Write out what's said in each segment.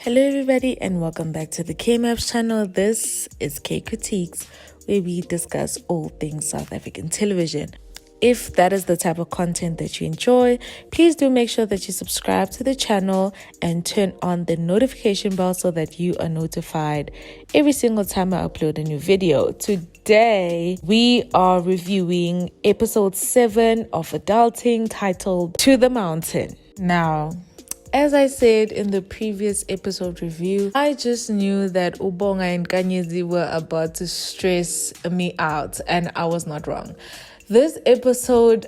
Hello everybody and welcome back to the K-Maps channel. This is Kay Kritiques, where we discuss all things South African television. If that is the type of content that you enjoy, please do make sure that you subscribe to the channel and turn on the notification bell so that you are notified every single time I upload a new video. Today, we are reviewing episode 7 of Adulting titled To the Mountain. Now, as I said in the previous episode review, I just knew that Bonga and Kanyezi were about to stress me out, and I was not wrong. This episode,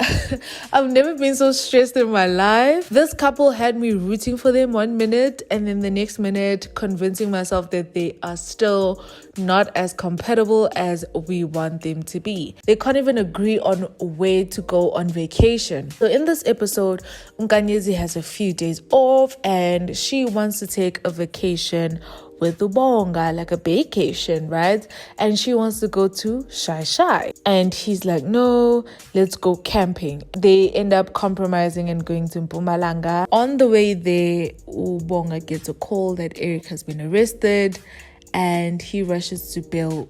I've never been so stressed in my life. This couple had me rooting for them 1 minute and then the next minute convincing myself that they are still not as compatible as we want them to be. They can't even agree on where to go on vacation. So in this episode, Nkanyezi has a few days off and she wants to take a vacation with the Bonga, like a vacation, right? And she wants to go to Shai. And he's like, no, let's go camping. They end up compromising and going to Mpumalanga. On the way there, Bonga gets a call that Eric has been arrested and he rushes to bail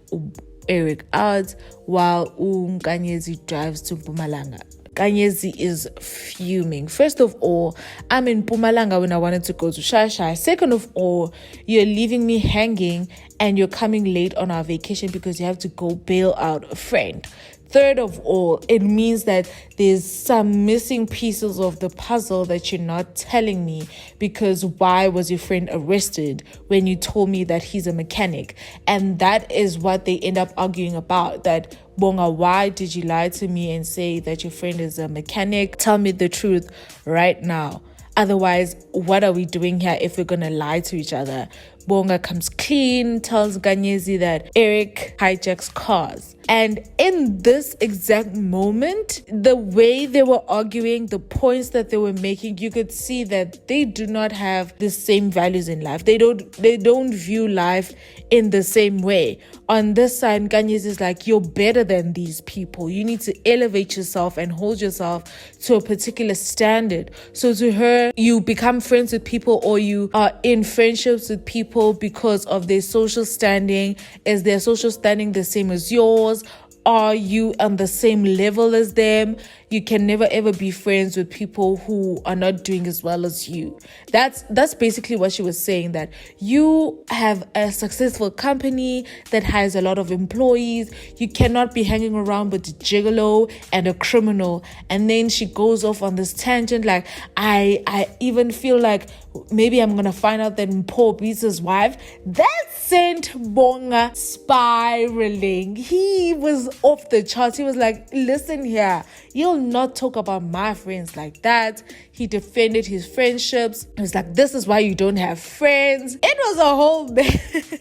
Eric out while Nkanyezi drives to Mpumalanga. Kanyezi is fuming. First of all, I'm in Mpumalanga when I wanted to go to Shai. Second of all, you're leaving me hanging and you're coming late on our vacation because you have to go bail out a friend. Third of all, it means that there's some missing pieces of the puzzle that you're not telling me, because why was your friend arrested when you told me that he's a mechanic? And that is what they end up arguing about, that Bonga, why did you lie to me and say that your friend is a mechanic? Tell me the truth right now. Otherwise, what are we doing here if we're going to lie to each other? Bonga comes clean, tells Kanyezi that Eric hijacks cars. And in this exact moment, the way they were arguing, the points that they were making, you could see that they do not have the same values in life. They don't view life in the same way. On this side, Kanyezi is like, you're better than these people. You need to elevate yourself and hold yourself to a particular standard. So to her, you become friends with people or you are in friendships with people because of their social standing. Is their social standing the same as yours? Are you on the same level as them? You can never ever be friends with people who are not doing as well as you. That's basically what she was saying, that you have a successful company that has a lot of employees. You cannot be hanging around with a gigolo and a criminal. And then she goes off on this tangent like, I even feel like maybe I'm gonna find out that Mpho beats his wife. That sent Bonga spiraling. He was off the charts. He was like, listen here, you'll not talk about my friends like that. He defended his friendships. He was like, this is why you don't have friends. It was a whole mess.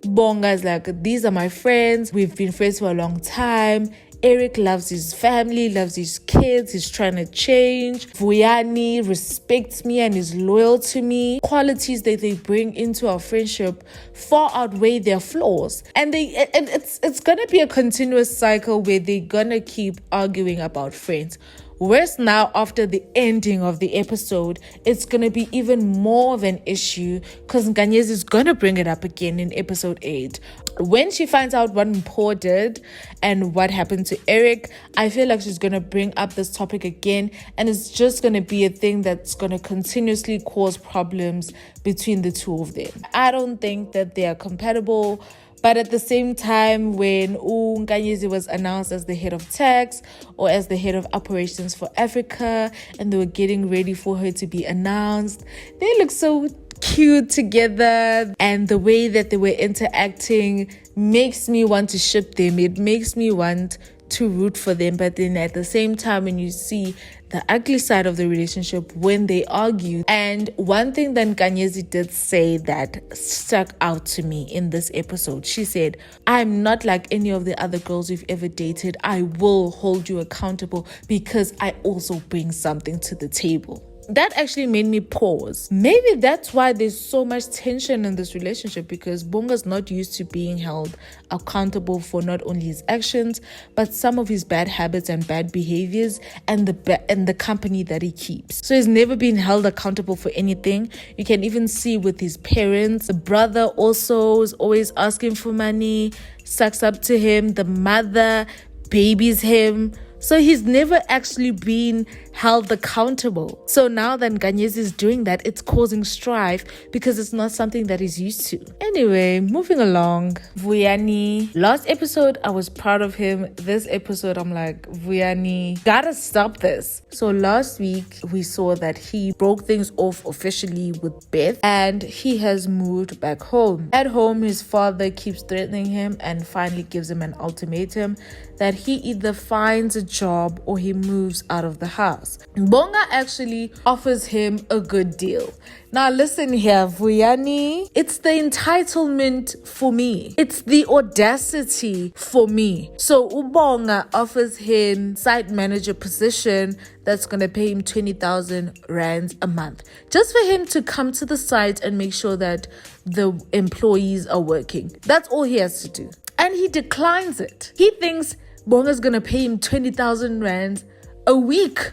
Bonga's like, these are my friends. We've been friends for a long time. Eric loves his family, loves his kids. He's trying to change. Vuyani respects me and is loyal to me. Qualities that they bring into our friendship far outweigh their flaws. And it's gonna be a continuous cycle where they're gonna keep arguing about friends. Worse now, after the ending of the episode, it's going to be even more of an issue because Nkanyezi is going to bring it up again in episode 8. When she finds out what Mpho did and what happened to Eric, I feel like she's going to bring up this topic again, and it's just going to be a thing that's going to continuously cause problems between the two of them. I don't think that they are compatible. But at the same time, when Nkanyezi was announced as the head of tax or as the head of operations for Africa, and they were getting ready for her to be announced, they look so cute together. And the way that they were interacting makes me want to ship them. It makes me want to root for them. But then at the same time, when you see the ugly side of the relationship when they argue. And one thing that Nkanyezi did say that stuck out to me in this episode, she said, I'm not like any of the other girls you've ever dated. I will hold you accountable because I also bring something to the table. that actually made me pause. Maybe that's why there's so much tension in this relationship, because Bonga's not used to being held accountable for not only his actions, but some of his bad habits and bad behaviors and the company that he keeps. So he's never been held accountable for anything. You can even see with his parents. The brother also is always asking for money, sucks up to him. The mother babies him. So he's never actually been held accountable. So now that Nkanyezi is doing that, it's causing strife because it's not something that he's used to. Anyway, moving along. Vuyani. Last episode, I was proud of him. This episode, I'm like, Vuyani, gotta stop this. So last week, we saw that he broke things off officially with Beth and he has moved back home. At home, his father keeps threatening him and finally gives him an ultimatum that he either finds a job or he moves out of the house. Bonga actually offers him a good deal. Now listen here, Vuyani, it's the entitlement for me. It's the audacity for me. So Ubonga offers him site manager position that's going to pay him 20,000 rands a month. Just for him to come to the site and make sure that the employees are working. That's all he has to do. And he declines it. He thinks Bonga's gonna pay him 20,000 rands a week.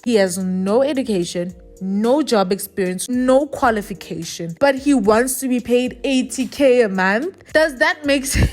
He has no education, no job experience, no qualification, but he wants to be paid 80k a month. Does that make sense?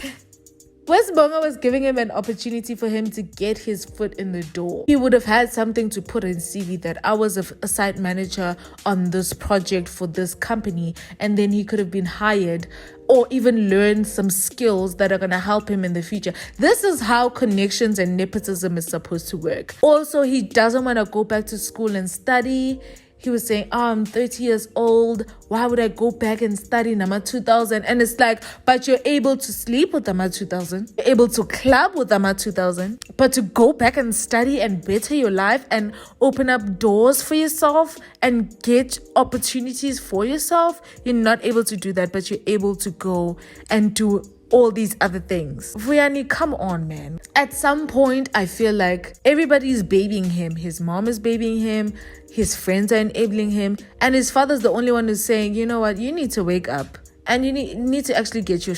West Bonga was giving him an opportunity for him to get his foot in the door. He would have had something to put in CV that I was a site manager on this project for this company, and then he could have been hired or even learn some skills that are going to help him in the future. This is how connections and nepotism is supposed to work. Also, he doesn't want to go back to school and study. He was saying, I'm 30 years old. Why would I go back and study Nama 2000? And it's like, but you're able to sleep with Nama 2000. You're able to club with Nama 2000. But to go back and study and better your life and open up doors for yourself and get opportunities for yourself, you're not able to do that, but you're able to go and do all these other things. Vuyani, come on, man. At some point, I feel like everybody's babying him. His mom is babying him. His friends are enabling him. And his father's the only one who's saying, you know what, you need to wake up. And you need to actually get your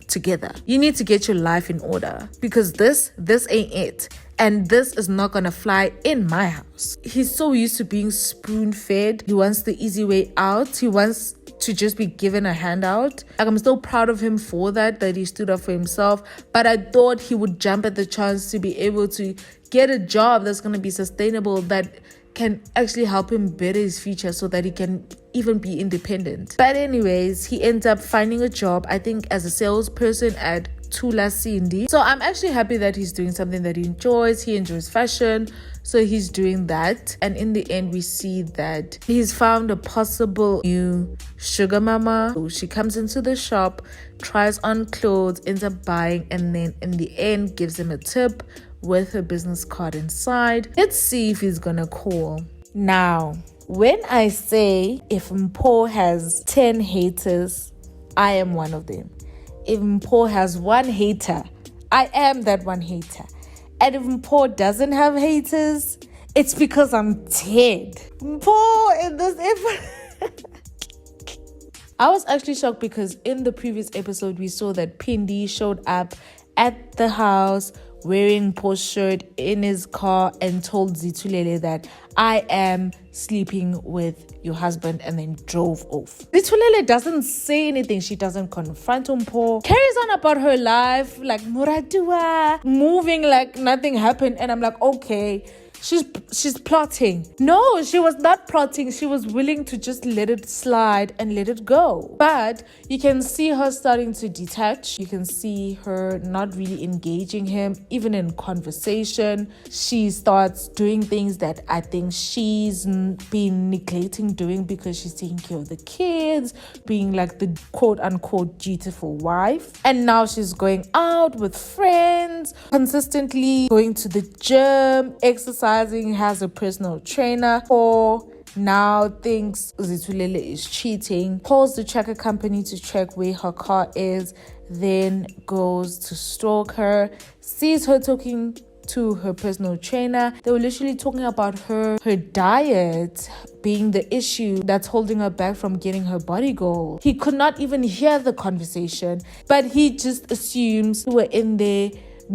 together. You need to get your life in order. Because this ain't it. And this is not gonna fly in my house. He's so used to being spoon-fed. He wants the easy way out. He wants to just be given a handout. Like, I'm still proud of him for that he stood up for himself. But I thought he would jump at the chance to be able to get a job that's going to be sustainable, that can actually help him better his future so that he can even be independent. But anyways, he ends up finding a job, I think as a salesperson at Tula Cindy. So I'm actually happy that he's doing something that he enjoys. He enjoys fashion, so he's doing that. And in the end, we see that he's found a possible new sugar mama. So she comes into the shop, tries on clothes, ends up buying, and then in the end gives him a tip with her business card inside. Let's see if he's gonna call. Now, when I say if Mpho has 10 haters, I am one of them. If Mpho has one hater, I am that one hater. And if Mpho doesn't have haters, it's because I'm dead. Mpho in this episode. I was actually shocked because in the previous episode, we saw that Pindi showed up at the house wearing Mpho's shirt in his car and told Zitulele that I am sleeping with your husband, and then drove off. Zitulele doesn't say anything. She doesn't confront Mpho. Carries on about her life like Muradua, moving like nothing happened. And I'm like, okay, she's plotting. No, she was not plotting. She was willing to just let it slide and let it go. But you can see her starting to detach. You can see her not really engaging him, even in conversation. She starts doing things that I think she's been neglecting doing because she's taking care of the kids, being like the quote unquote dutiful wife. And now she's going out with friends, consistently going to the gym, exercising, has a personal trainer. Or now thinks Zitulele is cheating, calls the tracker company to check where her car is, then goes to stalk her, sees her talking to her personal trainer. They were literally talking about her diet being the issue that's holding her back from getting her body goal. He could not even hear the conversation, but he just assumes we were in there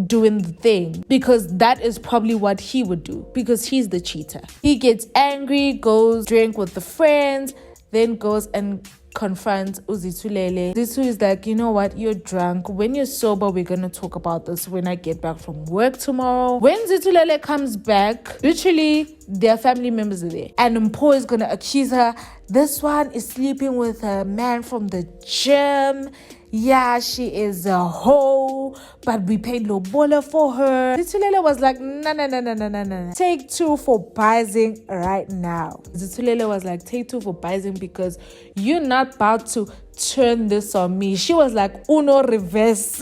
doing the thing, because that is probably what he would do, because he's the cheater. He gets angry, goes drink with the friends, then goes and confronts Uzithulele. Zitu is like, you know what, you're drunk. When you're sober, we're gonna talk about this when I get back from work tomorrow. When Zithulele comes back, literally their family members are there, and Mpho is gonna accuse her. This one is sleeping with a man from the gym. Yeah, she is a hoe, but we paid lobola for her. Zithulele was like, no. Take two for Bizing right now. Zithulele was like, take two for Bizing, because you're not about to turn this on me. She was like, uno reverse.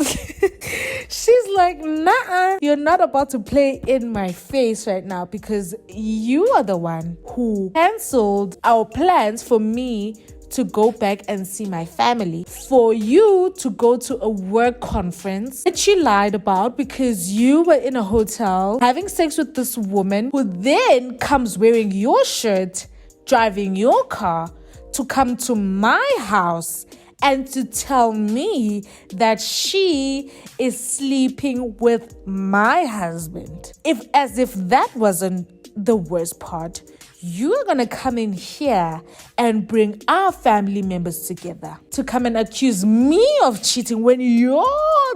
She's like, nah, you're not about to play in my face right now, because you are the one who cancelled our plans for me to go back and see my family, for you to go to a work conference that you lied about because you were in a hotel having sex with this woman who then comes wearing your shirt, driving your car to come to my house and to tell me that she is sleeping with my husband. As if that wasn't the worst part, you're gonna come in here and bring our family members together to come and accuse me of cheating when you're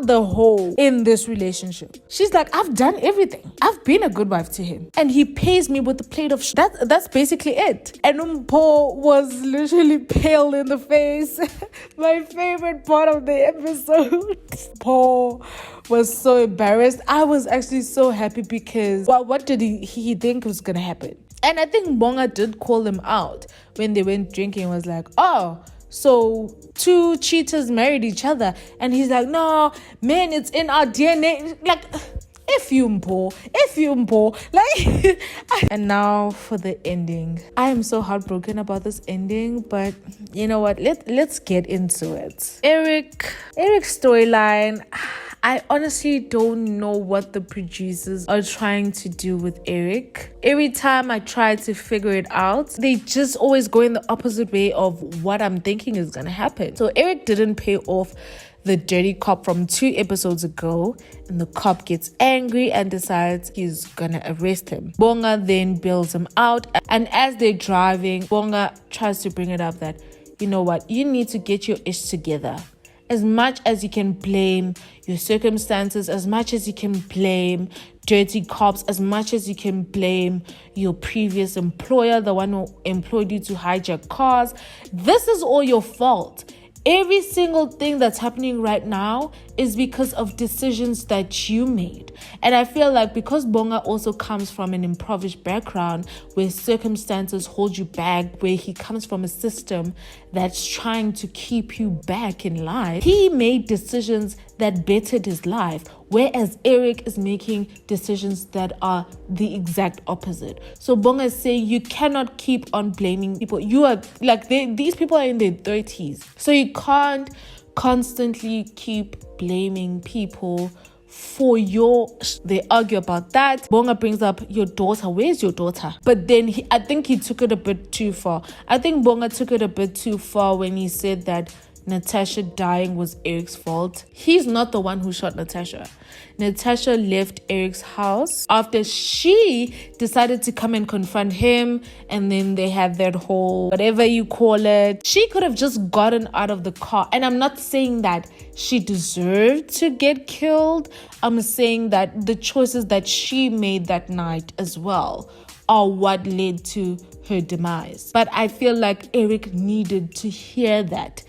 the hoe in this relationship. She's like, I've done everything. I've been a good wife to him, and he pays me with a plate of that's basically it. And Mpho was literally pale in the face. My favorite part of the episode. Mpho was so embarrassed. I was actually so happy, because what did he think was gonna happen? And I think Bonga did call them out when they went drinking. Was like, oh, so two cheaters married each other. And he's like, no, man, it's in our DNA. Like, if you Mpho. Like, and now for the ending. I am so heartbroken about this ending, but you know what? Let's get into it. Eric's storyline. I honestly don't know what the producers are trying to do with Eric. Every time I try to figure it out, they just always go in the opposite way of what I'm thinking is gonna happen. So Eric didn't pay off the dirty cop from 2 episodes ago, and the cop gets angry and decides he's gonna arrest him. Bonga then bails him out, and as they're driving, Bonga tries to bring it up that, you know what, you need to get your ish together. As much as you can blame your circumstances, as much as you can blame dirty cops, as much as you can blame your previous employer, the one who employed you to hijack cars, this is all your fault. Every single thing that's happening right now is because of decisions that you made. And I feel like because Bonga also comes from an impoverished background where circumstances hold you back, where he comes from a system that's trying to keep you back in life, he made decisions that bettered his life, whereas Eric is making decisions that are the exact opposite. So Bonga is saying you cannot keep on blaming people. You are like, these people are in their 30s. So you can't constantly keep blaming people for they argue about that. Bonga brings up your daughter. Where's your daughter? But then I think he took it a bit too far. I think Bonga took it a bit too far when he said that Natasha dying was Eric's fault. He's not the one who shot Natasha. Natasha left Eric's house after she decided to come and confront him, and then they had that whole whatever you call it. She could have just gotten out of the car, and I'm not saying that she deserved to get killed. I'm saying that the choices that she made that night as well are what led to her demise. But I feel like Eric needed to hear that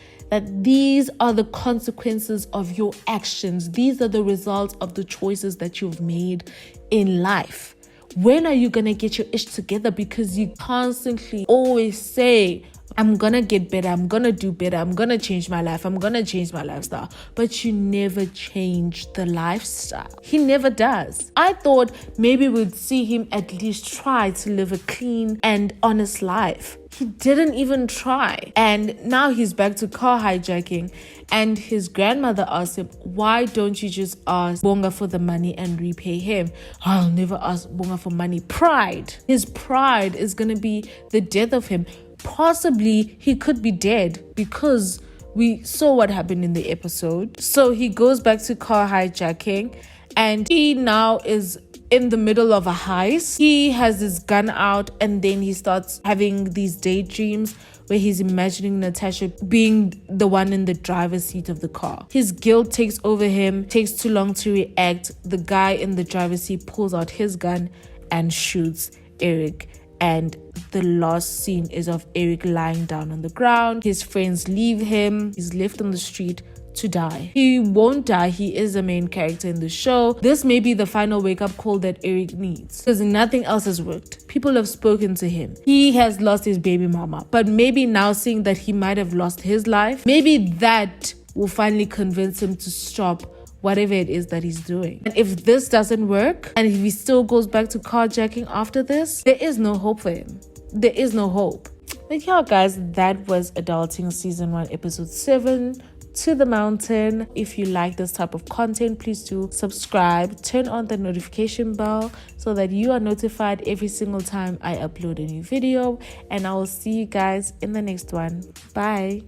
these are the consequences of your actions. These are the results of the choices that you've made in life. When are you going to get your ish together? Because you constantly always say, I'm gonna get better, I'm gonna do better, I'm gonna change my life, I'm gonna change my lifestyle. But you never change the lifestyle. He never does. I thought maybe we'd see him at least try to live a clean and honest life. He didn't even try. And now he's back to car hijacking. And his grandmother asked him, why don't you just ask Bonga for the money and repay him? I'll never ask Bonga for money. Pride. His pride is going to be the death of him. Possibly he could be dead because we saw what happened in the episode. So he goes back to car hijacking and he now is in the middle of a heist. He has his gun out and then he starts having these daydreams where he's imagining Natasha being the one in the driver's seat of the car. His guilt takes over him, takes too long to react. The guy in the driver's seat pulls out his gun and shoots Eric. And the last scene is of Eric lying down on the ground. His friends leave him. He's left on the street to die. He won't die. He is the main character in the show. This may be the final wake-up call that Eric needs because nothing else has worked. People have spoken to him. He has lost his baby mama, but maybe now seeing that he might have lost his life, maybe that will finally convince him to stop whatever it is that he's doing. And if this doesn't work and if he still goes back to carjacking after this, there is no hope for him. There is no hope. But yeah, guys, that was Adulting Season 1, Episode 7, To the Mountain. If you like this type of content, please do subscribe, turn on the notification bell so that you are notified every single time I upload a new video. And I will see you guys in the next one. Bye.